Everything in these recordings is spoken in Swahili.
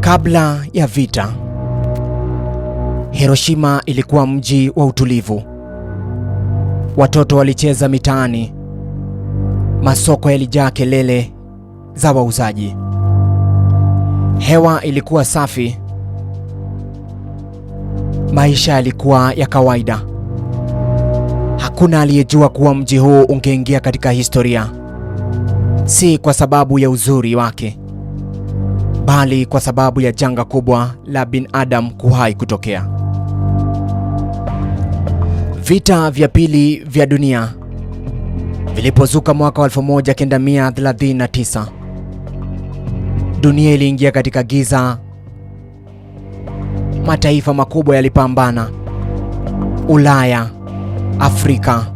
Kabla ya vita, Hiroshima ilikuwa mji wa utulivu. Watoto walicheza mitaani, masoko yalijaa kelele za wauzaji. Hewa ilikuwa safi, maisha yalikuwa ya kawaida. Hakuna aliyejua kuwa mji huu ungeingia katika historia, si kwa sababu ya uzuri wake, bali kwa sababu ya janga kubwa la binadamu kuwahi kutokea. Vita vya pili vya dunia vilipozuka mwaka 1939, dunia iliingia katika giza. Mataifa makubwa yalipambana: Ulaya, Afrika,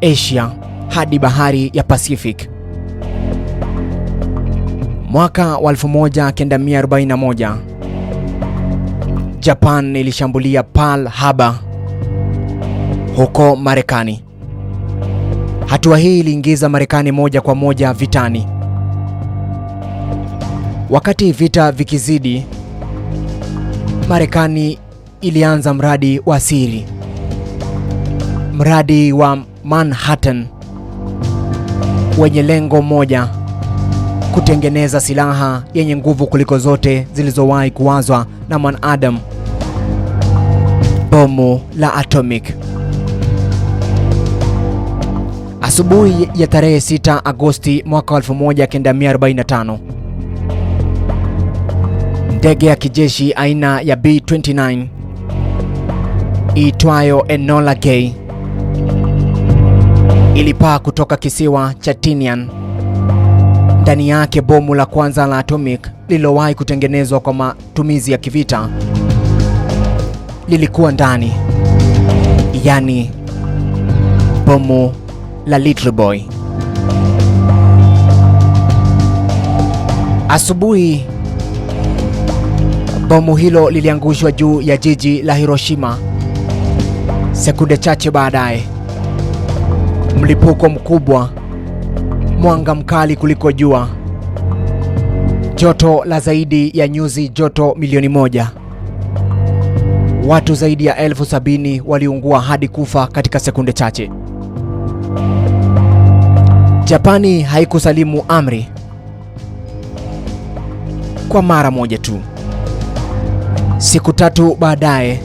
Asia hadi bahari ya Pacific. Mwaka wa 1941, Japan ilishambulia Pearl Harbor huko Marekani. Hatua hii iliingiza Marekani moja kwa moja vitani. Wakati vita vikizidi, Marekani ilianza mradi wa siri, mradi wa Manhattan wenye lengo moja: kutengeneza silaha yenye nguvu kuliko zote zilizowahi kuwazwa na mwanadamu, bomu la atomic. Asubuhi ya tarehe 6 Agosti mwaka 1945, ndege ya kijeshi aina ya B-29 iitwayo Enola Gay ilipaa kutoka kisiwa cha Tinian. Ndani yake bomu la kwanza la atomic lililowahi kutengenezwa kwa matumizi ya kivita lilikuwa ndani, yani bomu la Little Boy. Asubuhi, bomu hilo liliangushwa juu ya jiji la Hiroshima. Sekunde chache baadaye, mlipuko mkubwa, mwanga mkali kuliko jua, joto la zaidi ya nyuzi joto milioni 1. Watu zaidi ya 70,000 waliungua hadi kufa katika sekunde chache. Japani haikusalimu amri kwa mara moja tu. Siku tatu baadaye,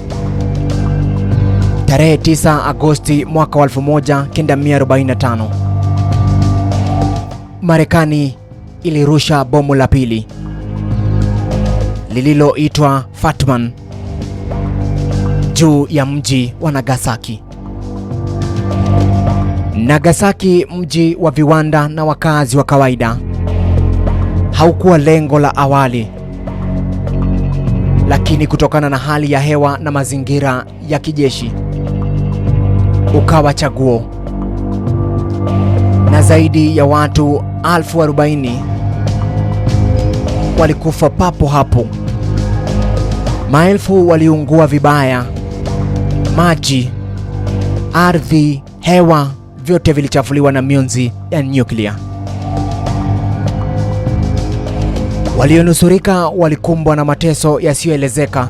tarehe 9 Agosti mwaka 1945, Marekani ilirusha bomu la pili lililoitwa Fat Man juu ya mji wa Nagasaki. Nagasaki, mji wa viwanda na wakazi wa kawaida, haukuwa lengo la awali, lakini kutokana na hali ya hewa na mazingira ya kijeshi ukawa chaguo. Na zaidi ya watu 40,000 walikufa papo hapo. Maelfu waliungua vibaya. Maji, ardhi, hewa, vyote vilichafuliwa na mionzi ya nyuklia. Walionusurika walikumbwa na mateso yasiyoelezeka.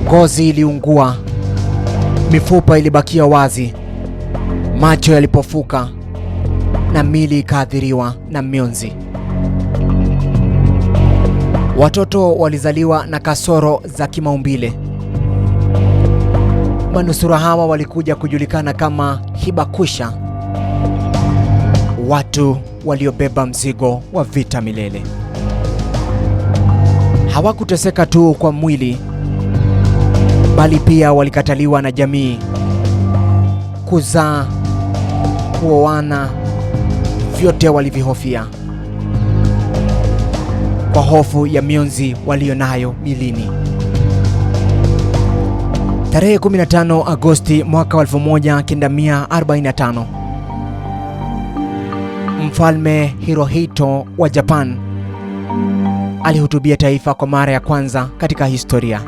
Ngozi iliungua, mifupa ilibakia wazi, macho yalipofuka na mili ikaathiriwa na mionzi. Watoto walizaliwa na kasoro za kimaumbile. Manusura hawa walikuja kujulikana kama Hibakusha, watu waliobeba mzigo wa vita milele. Hawakuteseka tu kwa mwili, bali pia walikataliwa na jamii. Kuzaa, kuoana, vyote walivihofia kwa hofu ya mionzi walionayo milini. Tarehe 15 Agosti mwaka 1945, Mfalme Hirohito wa Japan alihutubia taifa kwa mara ya kwanza katika historia.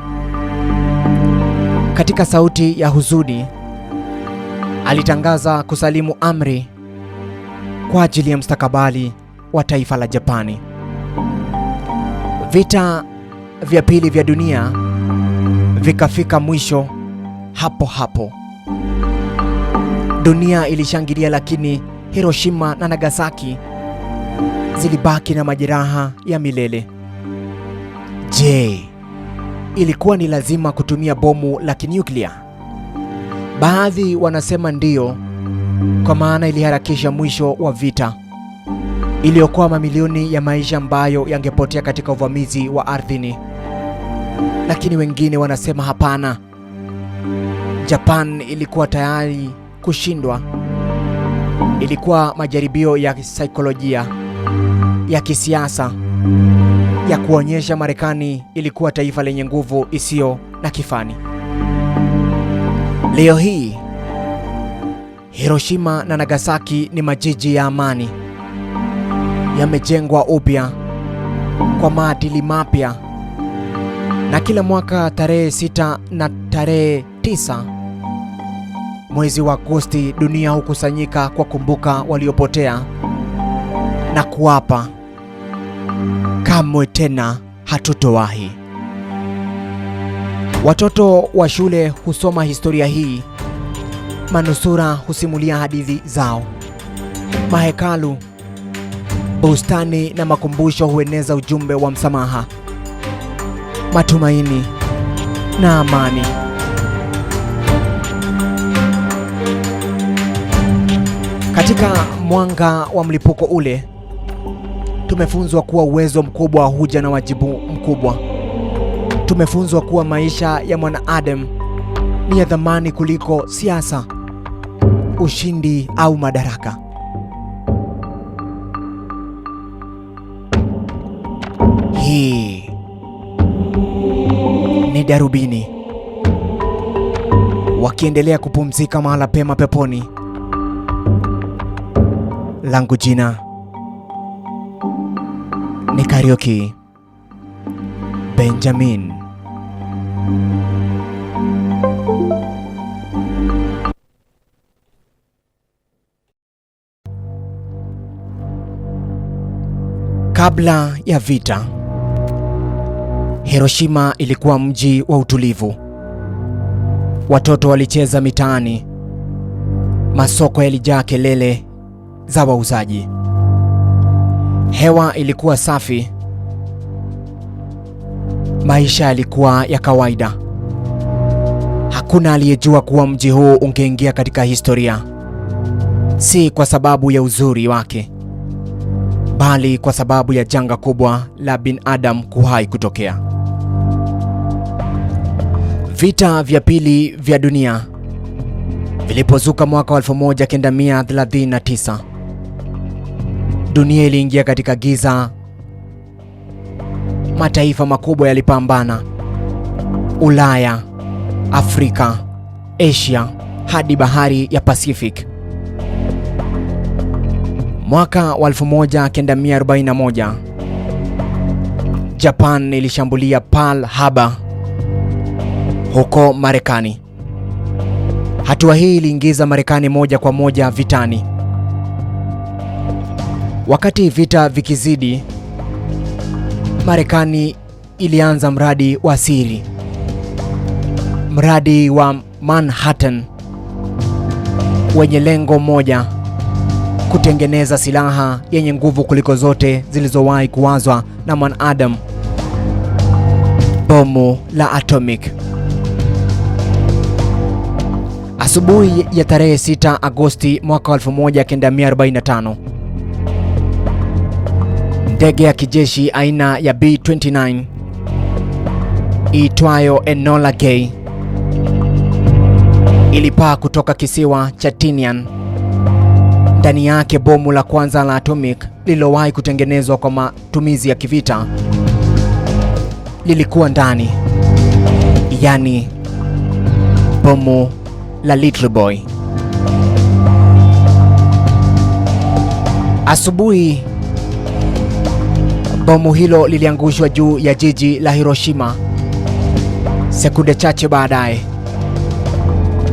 Katika sauti ya huzuni, alitangaza kusalimu amri kwa ajili ya mustakabali wa taifa la Japani. Vita vya pili vya dunia vikafika mwisho hapo hapo. Dunia ilishangilia, lakini Hiroshima na Nagasaki zilibaki na majeraha ya milele. Je, ilikuwa ni lazima kutumia bomu la kinyuklia? Baadhi wanasema ndiyo, kwa maana iliharakisha mwisho wa vita, iliokoa mamilioni ya maisha ambayo yangepotea katika uvamizi wa ardhini. Lakini wengine wanasema hapana, Japan ilikuwa tayari kushindwa. Ilikuwa majaribio ya saikolojia, ya kisiasa, ya kuonyesha Marekani ilikuwa taifa lenye nguvu isiyo na kifani. Leo hii Hiroshima na Nagasaki ni majiji ya amani, yamejengwa upya kwa maadili mapya, na kila mwaka tarehe 6 na tarehe 9 mwezi wa Agosti dunia hukusanyika kwa kumbuka waliopotea na kuapa kamwe tena hatutowahi. Watoto wa shule husoma historia hii, manusura husimulia hadithi zao, mahekalu, bustani na makumbusho hueneza ujumbe wa msamaha, matumaini na amani. Katika mwanga wa mlipuko ule, tumefunzwa kuwa uwezo mkubwa huja na wajibu mkubwa. Tumefunzwa kuwa maisha ya mwanadamu ni ya thamani kuliko siasa, ushindi au madaraka. Hii ni Darubini, wakiendelea kupumzika mahala pema peponi. Langu jina ni Kariuki Benjamin. Kabla ya vita, Hiroshima ilikuwa mji wa utulivu. Watoto walicheza mitaani, masoko yalijaa kelele za wauzaji. Hewa ilikuwa safi, maisha yalikuwa ya kawaida. Hakuna aliyejua kuwa mji huu ungeingia katika historia, si kwa sababu ya uzuri wake, bali kwa sababu ya janga kubwa la binadamu kuwahi kutokea. Vita vya pili vya dunia vilipozuka mwaka 1939, dunia iliingia katika giza. Mataifa makubwa yalipambana: Ulaya, Afrika, Asia hadi bahari ya Pacific. Mwaka wa 1941, Japan ilishambulia Pearl Harbor huko Marekani. Hatua hii iliingiza Marekani moja kwa moja vitani. Wakati vita vikizidi, Marekani ilianza mradi wa siri, mradi wa Manhattan wenye lengo moja: kutengeneza silaha yenye nguvu kuliko zote zilizowahi kuwazwa na mwanadamu, bomu la atomic. Asubuhi ya tarehe 6 Agosti mwaka 1945, ndege ya kijeshi aina ya B-29 iitwayo Enola Gay ilipaa kutoka kisiwa cha Tinian. Ndani yake bomu la kwanza la atomic lililowahi kutengenezwa kwa matumizi ya kivita lilikuwa ndani, yani bomu la Little Boy. Asubuhi, bomu hilo liliangushwa juu ya jiji la Hiroshima. Sekunde chache baadaye,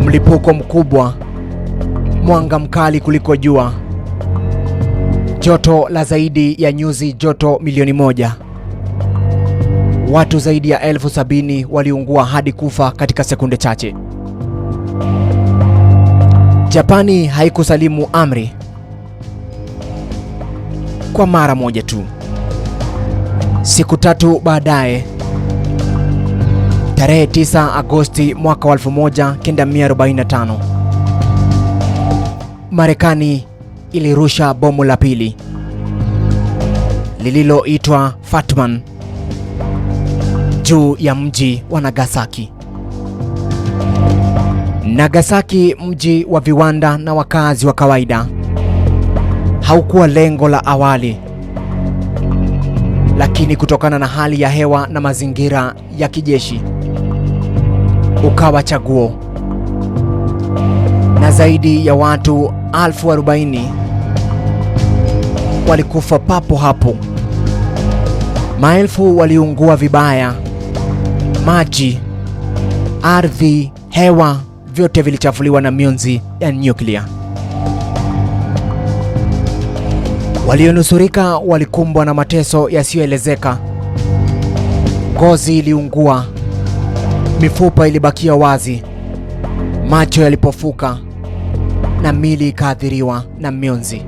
mlipuko mkubwa, mwanga mkali kuliko jua, joto la zaidi ya nyuzi joto milioni 1. Watu zaidi ya 70,000 waliungua hadi kufa katika sekunde chache. Japani haikusalimu amri kwa mara moja tu. Siku tatu baadaye, tarehe 9 Agosti mwaka 1945, Marekani ilirusha bomu la pili lililoitwa Fatman juu ya mji wa Nagasaki. Nagasaki, mji wa viwanda na wakazi wa kawaida, haukuwa lengo la awali, lakini kutokana na hali ya hewa na mazingira ya kijeshi ukawa chaguo, na zaidi ya watu 40,000 walikufa papo hapo. Maelfu waliungua vibaya. Maji, ardhi, hewa, vyote vilichafuliwa na mionzi ya nyuklia. Walionusurika walikumbwa na mateso yasiyoelezeka. Ngozi iliungua, mifupa ilibakia wazi, macho yalipofuka na mili ikaathiriwa na mionzi.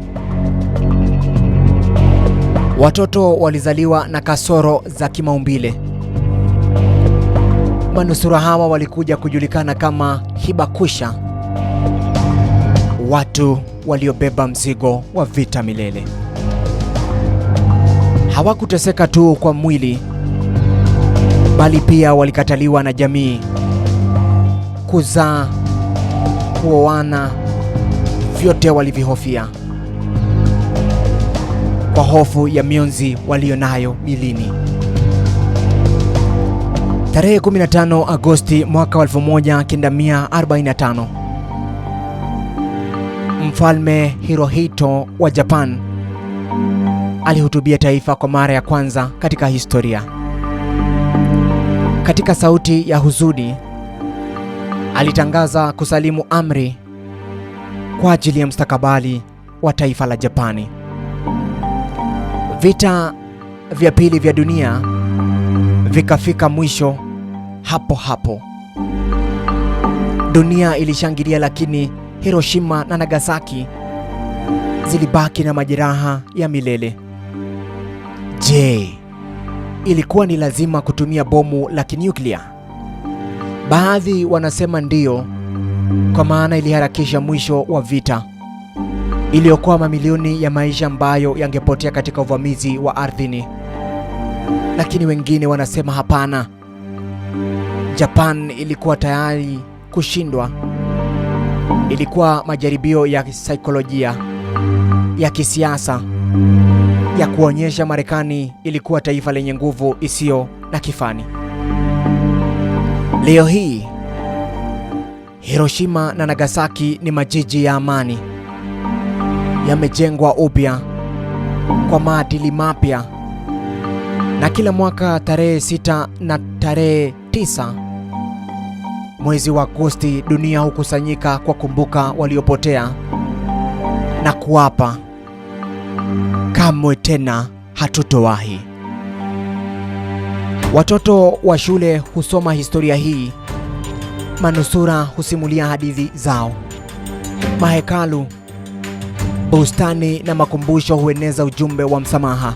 Watoto walizaliwa na kasoro za kimaumbile. Manusura hawa walikuja kujulikana kama Hibakusha, watu waliobeba mzigo wa vita milele. Hawakuteseka tu kwa mwili, bali pia walikataliwa na jamii. Kuzaa, kuoana, vyote walivihofia kwa hofu ya mionzi walionayo milini. Tarehe 15 Agosti mwaka 1945, Mfalme Hirohito wa Japan alihutubia taifa kwa mara ya kwanza katika historia. Katika sauti ya huzuni, alitangaza kusalimu amri kwa ajili ya mustakabali wa taifa la Japani. Vita vya pili vya dunia vikafika mwisho hapo hapo. Dunia ilishangilia, lakini Hiroshima na Nagasaki zilibaki na majeraha ya milele. Je, ilikuwa ni lazima kutumia bomu la kinyuklia? Baadhi wanasema ndiyo, kwa maana iliharakisha mwisho wa vita, iliokoa mamilioni ya maisha ambayo yangepotea katika uvamizi wa ardhini. Lakini wengine wanasema hapana, Japan ilikuwa tayari kushindwa. Ilikuwa majaribio ya saikolojia, ya kisiasa, ya kuonyesha Marekani ilikuwa taifa lenye nguvu isiyo na kifani. Leo hii Hiroshima na Nagasaki ni majiji ya amani, yamejengwa upya kwa maadili mapya, na kila mwaka tarehe 6 na tarehe 9 mwezi wa Agosti dunia hukusanyika kwa kumbuka waliopotea na kuapa kamwe tena hatutowahi. Watoto wa shule husoma historia hii, manusura husimulia hadithi zao, mahekalu, bustani na makumbusho hueneza ujumbe wa msamaha,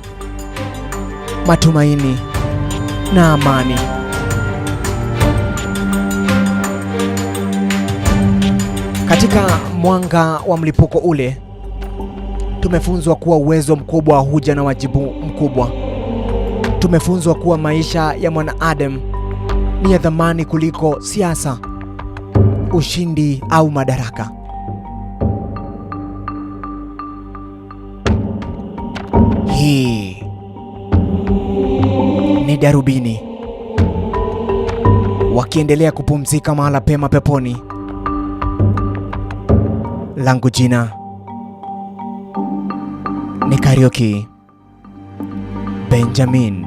matumaini na amani. Katika mwanga wa mlipuko ule, tumefunzwa kuwa uwezo mkubwa huja na wajibu mkubwa. Tumefunzwa kuwa maisha ya mwanadamu ni ya thamani kuliko siasa, ushindi au madaraka. Hii ni Darubini, wakiendelea kupumzika mahala pema peponi. Langu jina ni Kariuki Benjamin.